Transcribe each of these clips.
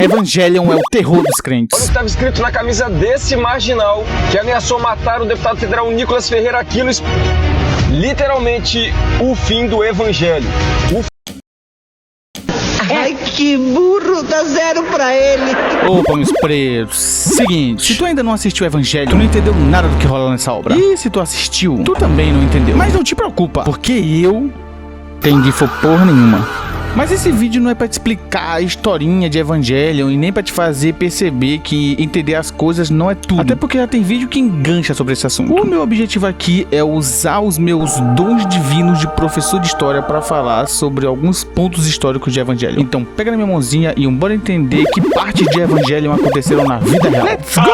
Evangelion é o terror dos crentes. Olha o que estava escrito na camisa desse marginal que ameaçou matar o deputado federal Nicolas Ferreira Aquiles. Literalmente, o fim do evangelho. Ai, que burro, dá 0 pra ele. Ô, Panos Pretos, seguinte, se tu ainda não assistiu Evangelho, tu não entendeu nada do que rola nessa obra. E se tu assistiu, tu também não entendeu. Mas não te preocupa, porque eu tenho de porra nenhuma. Mas esse vídeo não é pra te explicar a historinha de Evangelion e nem pra te fazer perceber que entender as coisas não é tudo. Até porque já tem vídeo que engancha sobre esse assunto. O meu objetivo aqui é usar os meus dons divinos de professor de história pra falar sobre alguns pontos históricos de Evangelion. Então pega na minha mãozinha e bora entender que parte de Evangelion aconteceram na vida real. Let's go!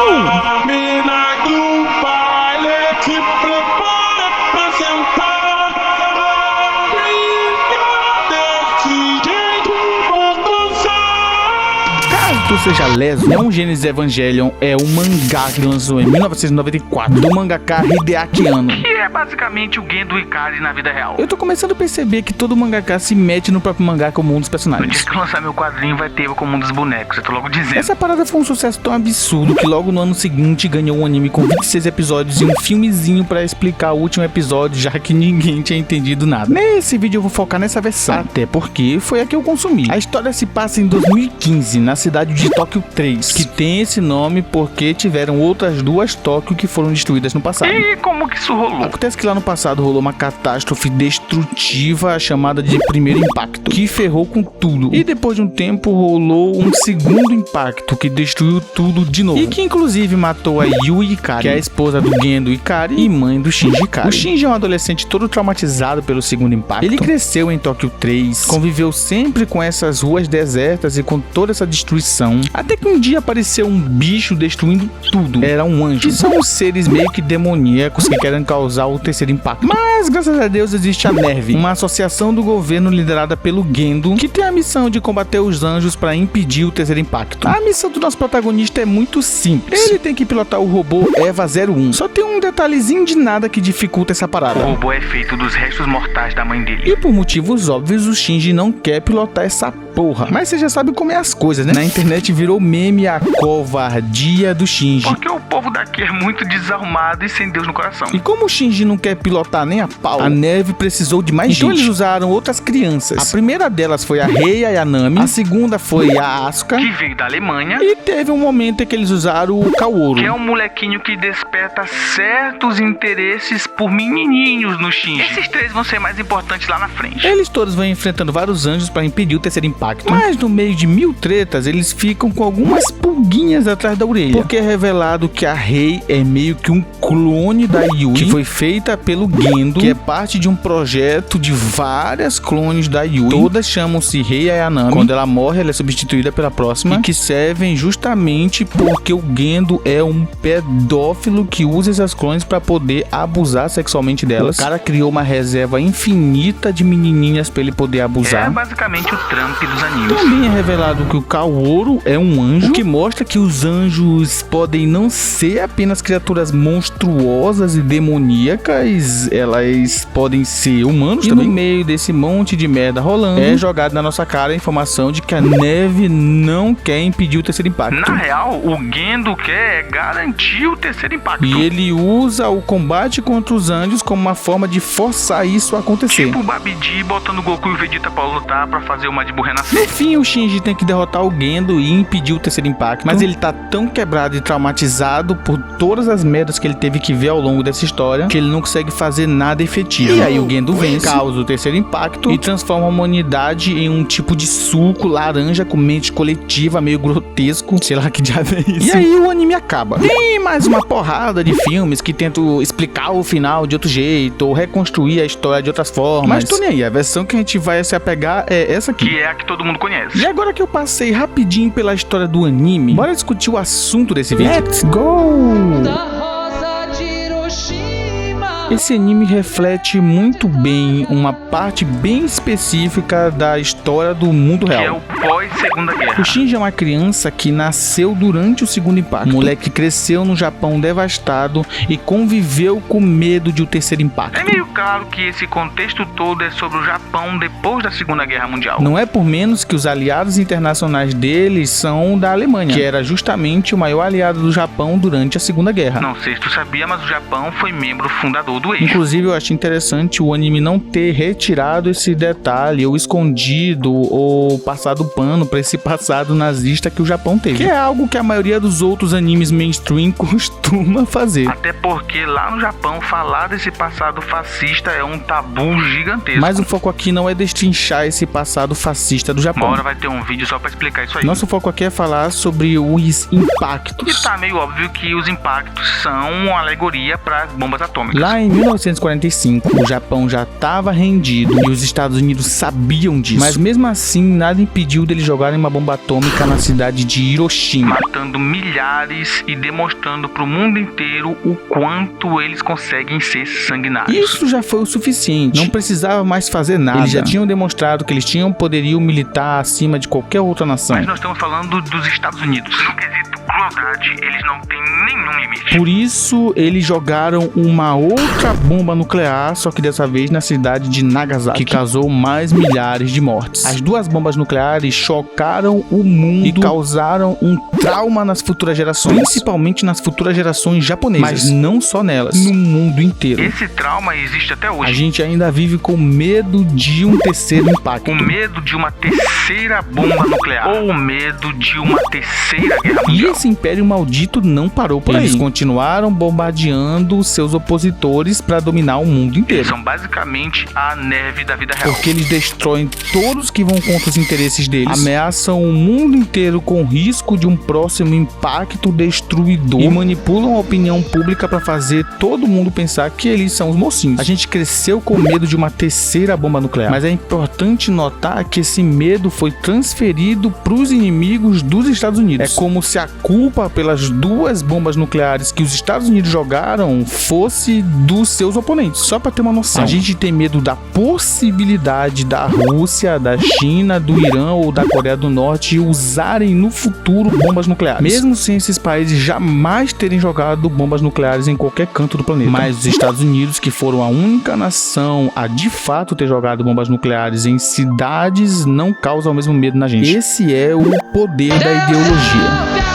Tu seja leso, Neon Genesis Evangelion é um mangá que lançou em 1994 do mangaka Hideaki Anno, que é basicamente o Gendo Ikari na vida real. Eu tô começando a perceber que todo mangaka se mete no próprio mangá como um dos personagens. No dia que eu lançar meu quadrinho vai ter como um dos bonecos, eu tô logo dizendo. Essa parada foi um sucesso tão absurdo que logo no ano seguinte ganhou um anime com 26 episódios e um filmezinho pra explicar o último episódio, já que ninguém tinha entendido nada. Nesse vídeo eu vou focar nessa versão, até porque foi a que eu consumi. A história se passa em 2015, na cidade de Tóquio 3, que tem esse nome porque tiveram outras duas Tóquio que foram destruídas no passado. E como que isso rolou? Acontece que lá no passado rolou uma catástrofe destrutiva chamada de Primeiro Impacto, que ferrou com tudo. E depois de um tempo rolou um segundo impacto que destruiu tudo de novo. E que inclusive matou a Yui Ikari, que é a esposa do Gendo Ikari e mãe do Shinji Ikari. O Shinji é um adolescente todo traumatizado pelo segundo impacto. Ele cresceu em Tóquio 3, conviveu sempre com essas ruas desertas e com toda essa destruição. Até que um dia apareceu um bicho destruindo tudo. Era um anjo. Que são os seres meio que demoníacos que querem causar o terceiro impacto. Mas graças a Deus existe a NERV, uma associação do governo liderada pelo Gendo, que tem a missão de combater os anjos para impedir o terceiro impacto. A missão do nosso protagonista é muito simples. Ele tem que pilotar o robô EVA 01. Só tem um detalhezinho de nada que dificulta essa parada. O robô é feito dos restos mortais da mãe dele. E por motivos óbvios, o Shinji não quer pilotar essa porra. Mas você já sabe como é as coisas, né? Na internet virou meme a covardia do Shinji. Porque o povo daqui é muito desarmado e sem Deus no coração. E como o Shinji não quer pilotar nem a pau, a NERV precisou de mais gente. Então eles usaram outras crianças. A primeira delas foi a Rei Ayanami. A segunda foi a Asuka, que veio da Alemanha. E teve um momento em que eles usaram o Kaoru, que é um molequinho que desperta certos interesses por menininhos no Shinji. Esses três vão ser mais importantes lá na frente. Eles todos vão enfrentando vários anjos para impedir o terceiro impacto. Mas no meio de 1000 tretas, eles ficam com algumas pulguinhas atrás da orelha, porque é revelado que a Rei é meio que um clone da Yui, que foi feita pelo Gendo, que é parte de um projeto de várias clones da Yui. Todas chamam-se Rei Ayanami. Quando ela morre, ela é substituída pela próxima, e que servem justamente porque o Gendo é um pedófilo que usa essas clones para poder abusar sexualmente delas. O cara criou uma reserva infinita de menininhas para ele poder abusar. É basicamente o Trump dos animes. Também é revelado que o Kaoru é um anjo, o que mostra que os anjos podem não ser apenas criaturas monstruosas e demoníacas, elas podem ser humanos e também. No meio desse monte de merda rolando, é jogado na nossa cara a informação de que a NERV não quer impedir o terceiro impacto. Na real, o Gendo quer garantir o terceiro impacto. E ele usa o combate contra os anjos como uma forma de forçar isso a acontecer. Tipo o Babidi botando o Goku e o Vegeta pra lutar pra fazer o Majin Buu renascer. No fim, o Shinji tem que derrotar o Gendo e impedir o terceiro impacto, mas ele tá tão quebrado e traumatizado por todas as merdas que ele teve que ver ao longo dessa história, que ele não consegue fazer nada efetivo. E aí o Gendo vence, causa o terceiro impacto e transforma a humanidade em um tipo de suco laranja com mente coletiva, meio grotesco, sei lá que diabo é isso. E aí o anime acaba. Tem mais uma porrada de filmes que tentam explicar o final de outro jeito ou reconstruir a história de outras formas, mas tô nem aí, a versão que a gente vai se apegar é essa aqui, que é a que todo mundo conhece. E agora que eu passei rapidinho pela história do anime, bora discutir o assunto desse vídeo. Let's go! Da rosa de Hiroshima. Esse anime reflete muito bem uma parte bem específica da história do mundo real. Que é o pós-Segunda Guerra. O Shinji é uma criança que nasceu durante o Segundo Impacto. O moleque cresceu no Japão devastado e conviveu com medo de o Terceiro Impacto. É meio claro que esse contexto todo é sobre o Japão depois da Segunda Guerra Mundial. Não é por menos que os aliados internacionais deles são da Alemanha, que era justamente o maior aliado do Japão durante a Segunda Guerra. Não sei se tu sabia, mas o Japão foi membro fundador do eixo. Inclusive, eu achei interessante o anime não ter retirado esse detalhe, ou escondido, ou passado pano pra esse passado nazista que o Japão teve. Que é algo que a maioria dos outros animes mainstream costuma fazer. Até porque lá no Japão, falar desse passado fascista é um tabu gigantesco. Mas o foco aqui não é destrinchar esse passado fascista do Japão. Uma hora vai ter um vídeo só pra explicar isso aí. Nosso foco aqui é falar sobre os impactos. E tá meio óbvio que os impactos são uma alegoria para bombas atômicas. Lá em 1945, o Japão já estava rendido e os Estados Unidos sabiam disso. Mas mesmo assim, nada impediu deles jogarem uma bomba atômica na cidade de Hiroshima, matando milhares e demonstrando pro mundo inteiro o quanto eles conseguem ser sanguinários. Isso já foi o suficiente. Não precisava mais fazer nada. Eles já tinham demonstrado que eles tinham poderio militar acima de qualquer outra nação. Mas nós estamos falando dos Estados Unidos. No quesito crueldade, eles não têm nenhum limite. Por isso, eles jogaram uma outra bomba nuclear, só que dessa vez na cidade de Nagasaki, que causou mais milhares de mortes. As duas bombas nucleares chocaram o mundo e causaram um trauma nas futuras gerações, principalmente nas futuras gerações japonesas, mas não só nelas, no mundo inteiro. Esse trauma existe até hoje. A gente ainda vive com medo de um terceiro impacto. Com medo de uma terceira bomba nuclear. Ou medo de uma terceira guerra mundial. E esse império maldito não parou por aí. Eles continuaram bombardeando seus opositores para dominar o mundo inteiro. Eles são basicamente a neve da vida real. Porque eles destroem todos que vão contra os interesses deles, ameaçam o mundo inteiro com risco de um próximo impacto destruidor e manipulam a opinião pública para fazer todo mundo pensar que eles são os mocinhos. A gente cresceu com medo de uma terceira bomba nuclear, mas é importante notar que esse medo foi transferido para os inimigos dos Estados Unidos. É como se a culpa pelas duas bombas nucleares que os Estados Unidos jogaram fosse dos seus oponentes. Só para ter uma noção, a gente tem medo da possibilidade da Rússia, da China, do Irã ou da Coreia do Norte usarem no futuro bombas nucleares, mesmo sem esses países jamais terem jogado bombas nucleares em qualquer canto do planeta. Mas os Estados Unidos, que foram a única nação a de fato ter jogado bombas nucleares em cidades, não causam o mesmo medo na gente. Esse é o poder da ideologia.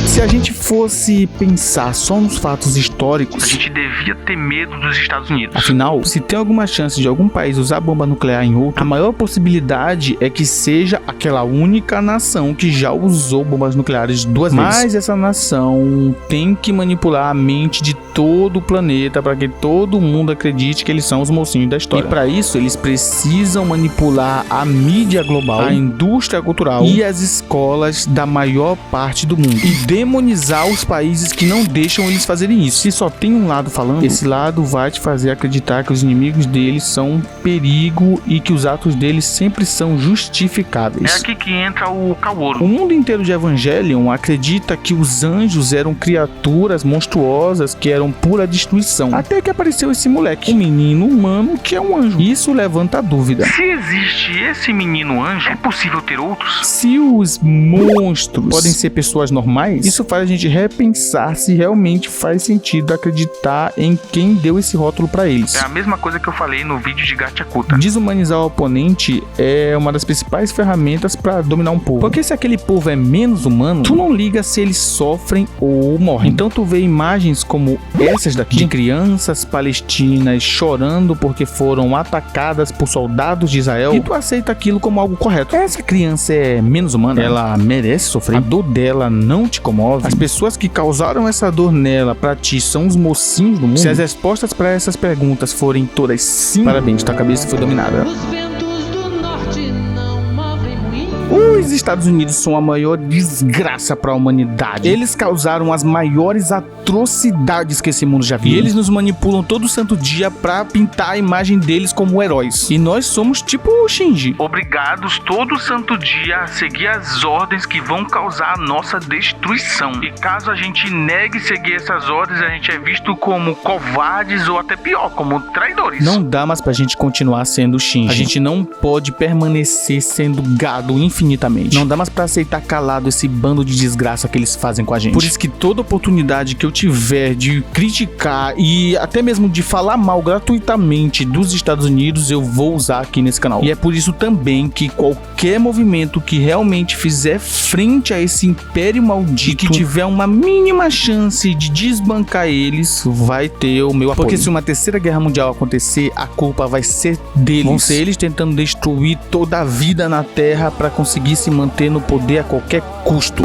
Se a gente fosse pensar só nos fatos históricos, a gente devia ter medo dos Estados Unidos. Afinal, se tem alguma chance de algum país usar bomba nuclear em outro, a maior possibilidade é que seja aquela única nação que já usou bombas nucleares duas vezes. Mas essa nação tem que manipular a mente de todo o planeta para que todo mundo acredite que eles são os mocinhos da história. E para isso, eles precisam manipular a mídia global, a indústria cultural e as escolas da maior parte do mundo. E demonizar os países que não deixam eles fazerem isso. Se só tem um lado falando, esse lado vai te fazer acreditar que os inimigos deles são um perigo e que os atos deles sempre são justificáveis. É aqui que entra o Kaworu. O mundo inteiro de Evangelion acredita que os anjos eram criaturas monstruosas que eram pura destruição. Até que apareceu esse moleque, um menino humano que é um anjo. Isso levanta a dúvida. Se existe esse menino anjo, é possível ter outros? Se os monstros podem ser pessoas normais, isso faz a gente repensar se realmente faz sentido acreditar em quem deu esse rótulo pra eles. É a mesma coisa que eu falei no vídeo de Gachakuta. Desumanizar o oponente é uma das principais ferramentas pra dominar um povo. Porque se aquele povo é menos humano, tu não liga se eles sofrem ou morrem. Então tu vê imagens como essas daqui, de crianças palestinas chorando porque foram atacadas por soldados de Israel, e tu aceita aquilo como algo correto. Essa criança é menos humana, ela merece sofrer, a dor dela não te comove. As pessoas que causaram essa dor nela pra ti são os mocinhos do mundo? Se as respostas pra essas perguntas forem todas sim, parabéns, tua cabeça foi dominada. Os ventos do norte não movem moinho. Os Estados Unidos são a maior desgraça para a humanidade. Eles causaram as maiores atrocidades que esse mundo já viu. E eles nos manipulam todo santo dia pra pintar a imagem deles como heróis. E nós somos tipo o Shinji. Obrigados todo santo dia a seguir as ordens que vão causar a nossa destruição. E caso a gente negue seguir essas ordens, a gente é visto como covardes ou até pior, como traidores. Não dá mais pra gente continuar sendo o Shinji. A gente não pode permanecer sendo gado infinitamente. Não dá mais pra aceitar calado esse bando de desgraça que eles fazem com a gente. Por isso que toda oportunidade que eu tiver de criticar e até mesmo de falar mal gratuitamente dos Estados Unidos, eu vou usar aqui nesse canal. E é por isso também que qualquer movimento que realmente fizer frente a esse império maldito, que tiver uma mínima chance de desbancar eles, vai ter o meu apoio. Porque se uma terceira guerra mundial acontecer, a culpa vai ser deles. Vão ser eles tentando destruir toda a vida na Terra para conseguir se manter no poder a qualquer custo.